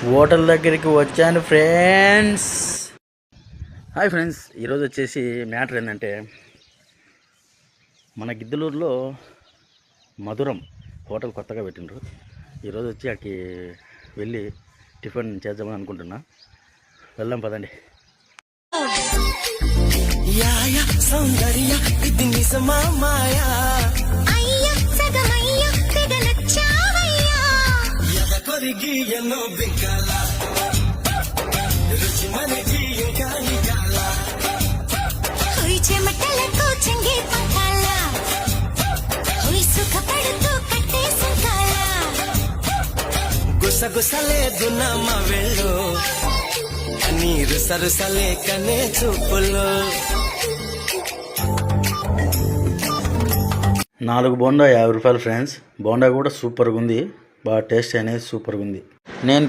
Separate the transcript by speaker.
Speaker 1: Hotel దగ్గరికి వచ్చాను friends. Hi friends, ఈరోజు వచ్చేసి మ్యాటర్ ఏంటంటే మన గిద్దలూరులో మధురం హోటల్ కొత్తగా పెట్టిండ్రు. ఈరోజు వచ్చి అక్కడికి వెళ్ళి టిఫిన్ చేద్దామని అనుకుంటున్నా. వెళ్దాం పదండి.
Speaker 2: గుసగుసలేదున్నా మా వెళ్ళు నీరు సరుసలేకనే చూపులు.
Speaker 1: 4 బోండా 50 రూపాయలు ఫ్రెండ్స్. బోండా కూడా సూపర్గా ఉంది, బాగా టేస్ట్ అనేది సూపర్గా ఉంది. నేను